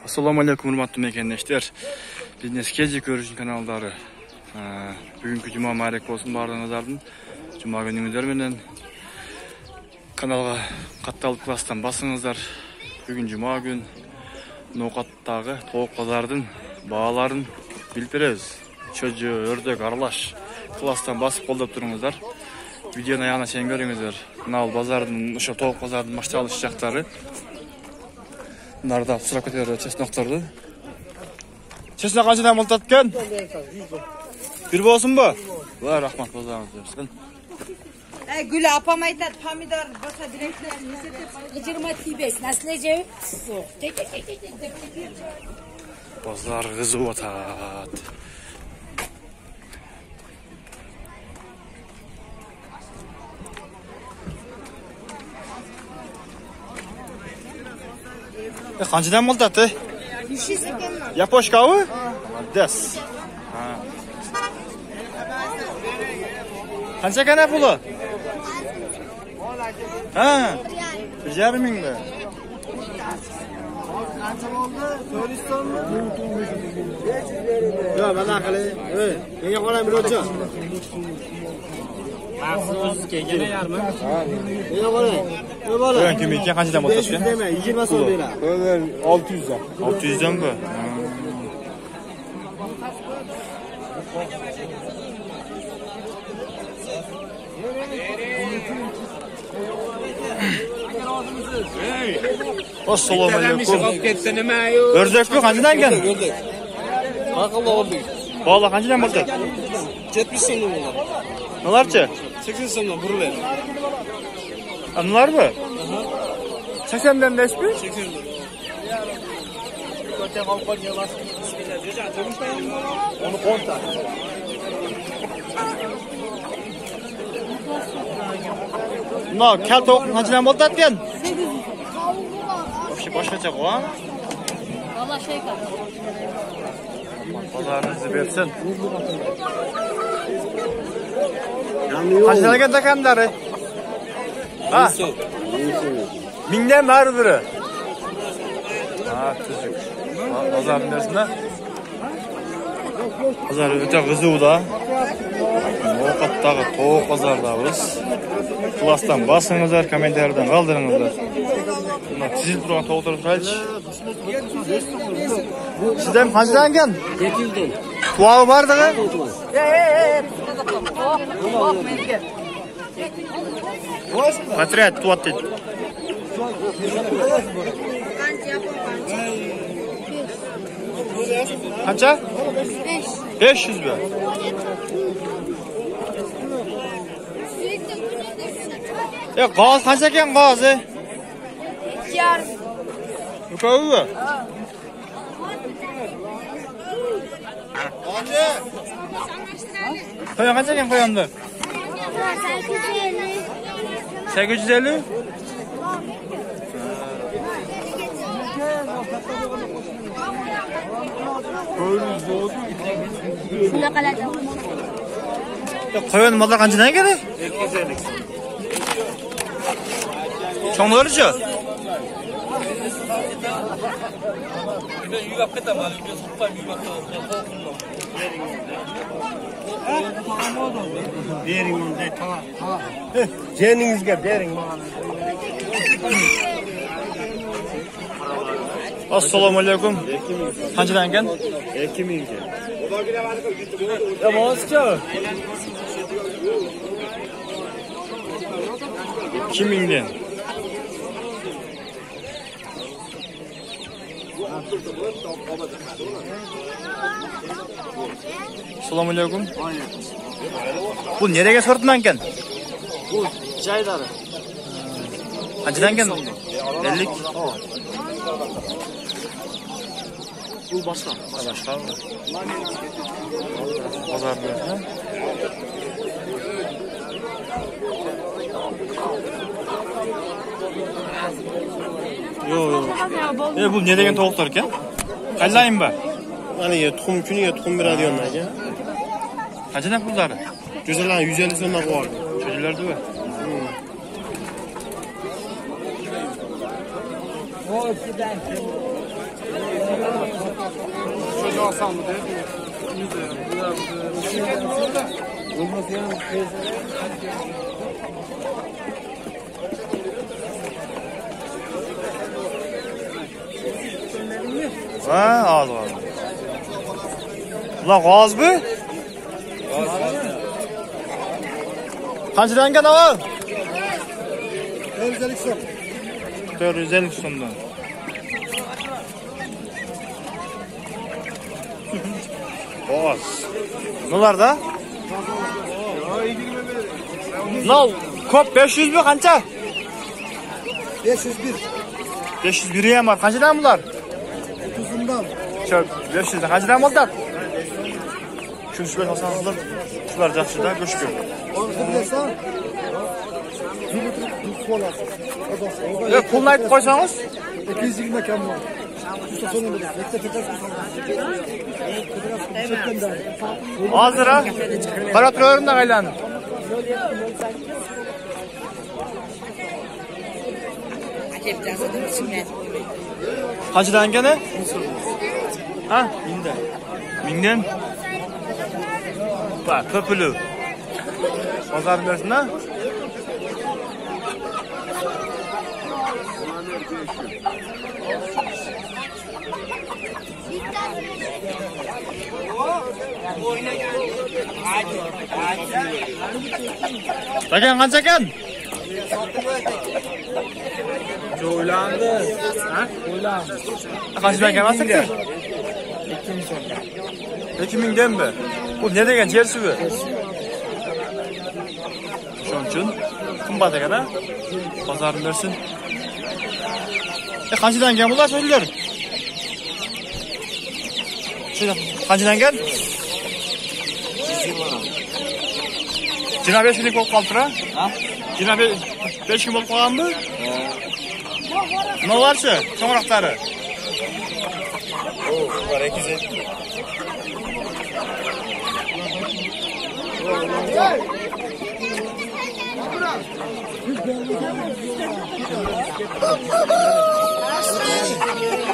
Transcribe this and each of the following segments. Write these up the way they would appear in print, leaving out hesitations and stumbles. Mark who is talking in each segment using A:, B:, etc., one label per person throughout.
A: Assalamu alaikum hurmatly mekendeshler. Biznes kezi görüşün kanaldары. Bugünkü cuma mübarek olsun barlarınızdan. Cuma gününüzler menen kanalga kattalık klastan basыңыздар. Bugün cuma gün Noqattagı toğuk pazardın bağaların bilip berебиз. Çöjü, ördök, aralaş klastan basıp kolдоп туруңуздар. Videonun ayağına çeyin görüңүздөр. Mына bazardın, ошо toğuk pazardın başlangıç жактары. Bunlar da sıra kötülüyor çesnoklardı. Çesnok kaçıdan multat ekan? Bir bolsun bu? Var rahmat bozağınız versin.
B: Gül apam aytadi, pomidor bosa direktler.
C: 25 naslejeu.
A: Pazar kızı atat. Kaçıdan multat? Yapoşka mı? Des. Kança kana pulu? Ha. 1,5 ming mi?
D: Yok bana kale. Evet. Neye koyayım bir hoca? Gene yarım. Neye koyayım? Ne böyle?
A: Ben kimi iki kaçıdan multat?
D: 500 deme. 20 son lira.
A: Öyle 600'den. 600'den mi? Assalamu alaikum. Ördek mi? Kaçıdan gel?
D: Gördük. Akıllı oldu.
A: Vallahi kaçıdan multat?
D: 70 son lira.
A: Nelerce?
D: 80 son lira buraya.
A: Anılar mı? 80'den 5 mi?
D: 80 lira.
A: Onu konta. No, kel toğuk kaçıdan multat diyen? 800. Başkaça o ha?
C: Vallahi şey kaldı.
A: Pazarınızı versin. Kaçıdan gel takanları? Ha? Mingden var biri. Ha, tüzük. Pazarın neresinde? Pazar öte kızı da. Noqattagı toğuk pazardabız. Klastan basыңыздар, kommentarlardan kaldırыңыздар. Buna tizilip turgan toğuktарды turayçı. Sizden kaçtan gel?
D: 700'den.
A: Tuağı bardığı? Patriot tuat dedi. Kaça? 500 be. Gaz kaç eken gazı?
C: 2,5.
A: Yukarı mı? Koyan kaç eken koyandı? 850.
C: Şuna kalacak.
A: Koyan mallar kaçından gerek?
D: 250.
A: Çoğunlarıcı?
D: Berinizde tamam. Ceningizge bering bana.
A: Assalamu alaikum. Kaçından gel?
D: 2000. Ya boğazca.
A: 2000'den. Assalamu alaikum. Bu nereye sortman ken?
D: Bu çayları.
A: Kaçından gel? 50.
D: Bu başka.
A: Başka mı? Pazar böyle. Yo. Bu ne degen toğuklar eken? Kaçlayın be?
D: Hani ya tuxum kuniga tuxum beradi yo'nlarga.
A: Kaçından pullari?
D: Go'zalar 150 so'mdan qo'yardi.
A: Çocuklar değil mi? Ha, al al. Ulan gaz mı? Kaçtan gel al?
E: 450 so'm.
A: 450 so'mdan. Gaz. Nelarda? Lan kop 500 mi qancha?
E: 501.
A: 501 ham bor. Qanchadan bular?
E: 30'undan.
A: Şu 500 dan qanchadan bo'ldi? Shuncha olsanizlar, shular yaxshi-da, go'shku.
E: Onu bilasan. 1 litr tuz ko'rasiz.
A: Pulni aytib qo'ysangiz?
E: 220 kam bor. Usta sonunda bitta tekrar.
A: Hozir ha? Qarab turaverimdan aylanib. Qanchadan ekan? Ha? 1000dan. Bak, populu. Bozor bersin ha? Takan qancha ekan?
D: Joylandi. Ha? Joylandi.
A: Qanchadan ekan masakka? 2000 danmi? Bu ne degan yer suvi? Shuning uchun qimmat ekan ha? Bozorini bersin. Qanchadan ekan bular so'ylar? Qanchadan ekan? 25 kunlik bo'lib qoldi-ra? Ha? 25 kun bo'lib qolganmi? Nima borchi? Cho'ngroqlari. Var 250.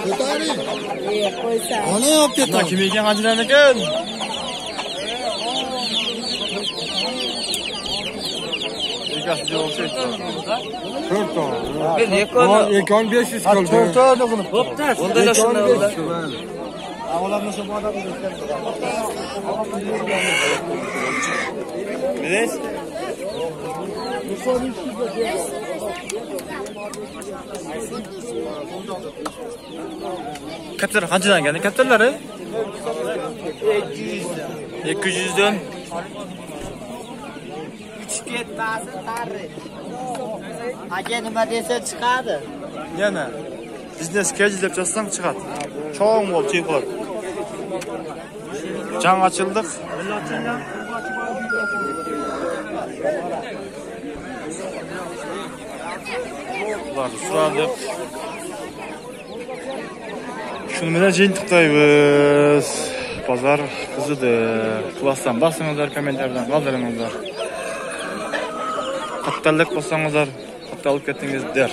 E: Ko'tari. Ona olib ketdi.
A: Kim ekan qanchadan ekan? Egasi javob berdi.
E: 4 ta.
D: Men ekoni.
E: Ekon 500 qoldi.
A: 4 ta qilib.
D: Bo'pti. Onda shunda bo'ldi.
A: Biles? Kaptar qanchadan ekan? Kaptarlari? 200 dan.
D: Ketmasi tarri. Aka nima desa chiqadi.
A: Yana biznes keji deb yozsam chiqadi. Cho'ng bo'lib chiqib. Jang ochildik. Ular so'radi. Shuni bilan jintibdaymiz. Bozor qizidi. Klassdan bosingizlar, kommentardan qoldiringizlar. Kattalik bo'lsangizlar, katta olib ketingizlar.